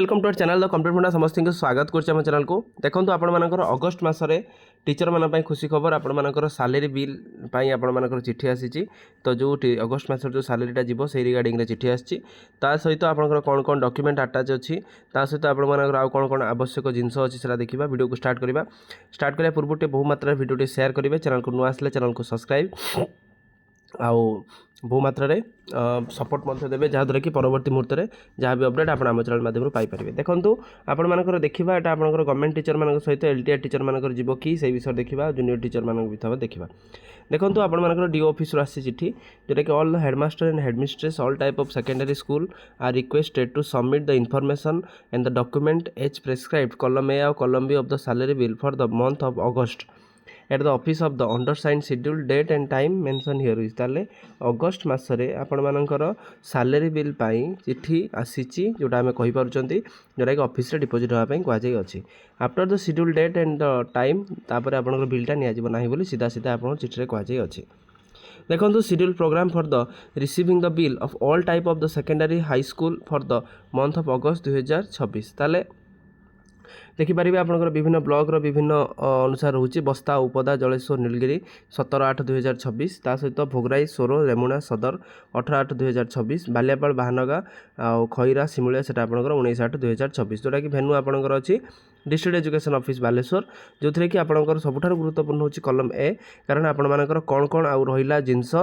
Welcome to our channel the complete funda समस्त को स्वागत करछे हम चैनल को। देखो आपण मानकर अगस्ट मासरे टीचर मान पई खुशी खबर आपण मानकर सैलरी बिल पई आपण मानकर चिट्ठी आसीची। तो जो अगस्ट मासर जो सैलरीटा जीवो से रिगार्डिंग रे चिट्ठी आसीची। ता सहित आपनकर कोन कोन डॉक्यूमेंट अटैच अछि ता सहित आपण मानकर आ कोन कोन आवश्यक जिंस अछि सेला देखिबा। वीडियो को स्टार्ट करिया पूर्व बहु मात्रा वीडियो शेयर करिवे। चैनल को नुआ आसले चैनल को सब्सक्राइब आउ बहु मात्रा सपोर्ट देवे जहाँद्वारा कि परवर्त मुहूर्त में जहाँ भी अपडेट आप चैनल माध्यम पाइपर। देखो आपण मानकर देखा यहाँ आपंकर गवर्नमेंट टीचर मान सहित एलटीआर टीचर मानकर जीव कि से विषय देखा जूनियर टीचर मान देखा। देखो आपण मानकर डीओ ऑफिस आसी चिट्ठी जोटा कि all the headmaster and headmistress all type of secondary school are requested to submit the information and the document as prescribed column A और column B of the salary bill for the month of August at the office of the undersigned schedule date and time mention here is. ताले August मासरे आपण मानकर salary bill पाई चिट्ठी आसीची जोटा आमे कहि पारुचंती जोटा कि ऑफिस रे डिपॉजिट होआ पई कुआ जाई अछि। After the schedule date and the time तापर आपनकर बिलटा निया जिवो नाही बोली सीधा सीधा आपण चिट्ठी रे कुआ जाई अछि। देखो schedule programme for the receiving the bill of all type of the secondary high school for the month of August 2026। ताले देखिपारे आपंकर विभिन्न ब्लॉक विभिन्न अनुसार रोचे बस्ता उपदा जलेश्वर नीलगिरी 17/8/2026 ता सहित भोगराई सोरो रेमुणा सदर 18/8/2026 बालियापाल बाहानगा आ खईरा सिमुलिया से आपंकर 19/8/2026 जोटा कि भेन्यू आपंकर अच्छी डिस्ट्रिक्ट एजुकेशन ऑफिस बालेश्वर जो थी कि आपंकर सबुठार गुरुत्वपूर्ण होची कॉलम ए कारण आपण मानकर कौन कौन आउ रहिला जिनस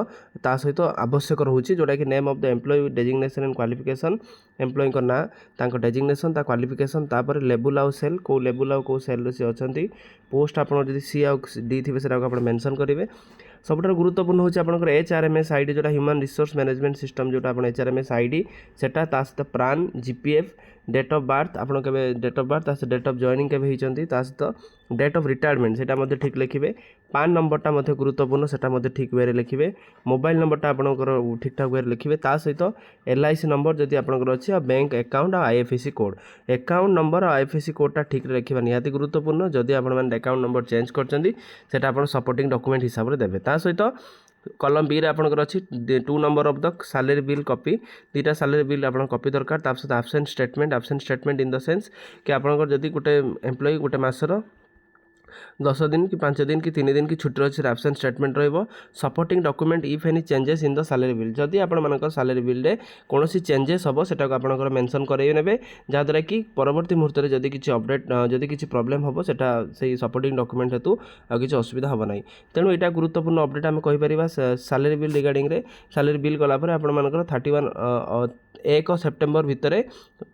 ता सहित आवश्यक रोचे जोटा कि name of the employ designation and qualification employ को ना तांको डेजिग्नेशन ता क्वालिफिकेशन तापर लेवल आउ सेल को लेवल आउ को सेल से अच्छी पोस्ट आप सी आउ डी थे से मेंशन करेंगे। सबुठ गुरुत्वपूर्ण होची आपनकर एचआरएमएस आईडी जोटा ह्यूमन रिसोर्स मैनेजमेंट सिस्टम जोटा आपण एचआरएमएस आईडी सेटा ता सहित प्रान जीपीएफ डेट ऑफ बर्थ आपन के डेट ऑफ बर्थ ता डेट ऑफ जॉइनिंग के होती ता सहित डेट ऑफ रिटायरमेंट सेटा मध्ये ठीक लिखिबे। पान नंबरटा मध्ये गुरुत्वपूर्ण सेटा मध्ये ठीक वे लिखिबे। मोबाइल नंबरटा आपनकर ठीक ठाक वे लिखिबे ता सहित एलआईसी नंबर जदि आपनकर अछि आ बैंक अकाउंट आ आईएफएससी कोड अकाउंट नंबर आ आईएफएससी कोडटा ठीक लिखिबा निहाती गुरुत्वपूर्ण। जदि आपण माने अकाउंट नंबर चेंज करचंदी सेटा आपण सपोर्टिंग डॉक्यूमेंट हिसाब रे देबे। ता सहित कॉलम बी रे आपनकर अछि 2 number of the salary bill copy दीटा सैलरी बिल आपन कॉपी दरकार ता सहित absent statement in the sense कि आपनकर जदि गोटे एम्प्लॉय गोटे मासर 10 दिन कि 5 दिन कि 3 दिन की छुट्टी अच्छी एब्सेंट स्टेटमेंट रहिबो। Supporting document if any changes in the salary bill जदि आपण मानकर सैलरी बिल रे कोनोसी चेंजेस हबो सेटा को आपनकर मेंशन करैबे नेबे जहाँद्वारा कि परवर्ती मुहूर्त में जदि किछि अपडेट जदि किछि प्रॉब्लम हबो सेटा से सपोर्टिंग डॉक्यूमेंट हेतु आ किछि असुविधा हबो नै। तेणु एटा गुरुत्वपूर्ण अपडेट आम कहि परिबा सैलरी बिल रिगार्डिंग रे सैलरी बिल गला पर आपण मानकर 1 सेप्टेम्बर भितर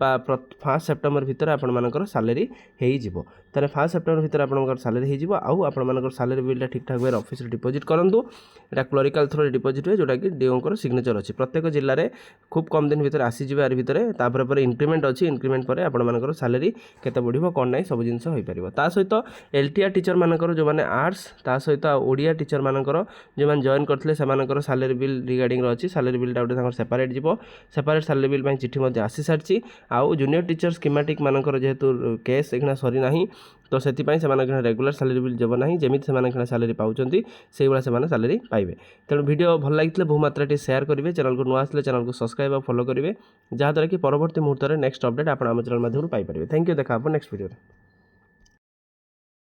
1 सेप्टेम्बर भितर आपण मानकर सैलरी हेई जिवो। तारे 1 सेप्टेम्बर भितर आपनकर सैलरी हेई जिवो आउ आपण मानकर सैलरी बिलटा ठीक ठाक वे ऑफिस रे डिपॉजिट करंतु। एटा क्लरिकल थ्रो डिपॉजिट हुए जोटा कि डीओ को सिग्नेचर अच्छी प्रत्येक जिले में खूब कम दिन भितर आसी जिवे यार भितर तापर इंक्रीमेंट अच्छी इंक्रीमेंट पर आपण मानकर सैलरी केते बढ़िबो कोन नै सब जिंस होई परिबो। ता सहित एलटीआर टीचर मानकर जो माने आर्ट्स ता सहित ओडिया टीचर मानकर जो माने जॉइन करथिले से मानकर सैलरी बिल रिगार्डिंग अच्छी सैलरी बिलटा गोटे तांकर सेपरेट जिवो। सेपरेट सैलरी बिल पई चिट्ठी मध्ये आसी सारची आउ जूनियर टीचर स्कीमेटिक मानकर जेहेतु केस एकना सरी नाही तो से रेगुलर सैलरी बिल जब ना जमी से सैलरी पाँच से भाया से सैलरी पाइबे। तेणु वीडियो भल लगी बहुमात्रा शेयर करेंगे। चैनल को नुआ आसले चैनल को सब्सक्राइब और फॉलो करेंगे जहाँद्वारा कि परवर्ती मुहूर्त में नेक्स्ट अपडेट आप चैनल माध्यम पाइपर। थैंक यू देखा नेक्स्ट वीडियो।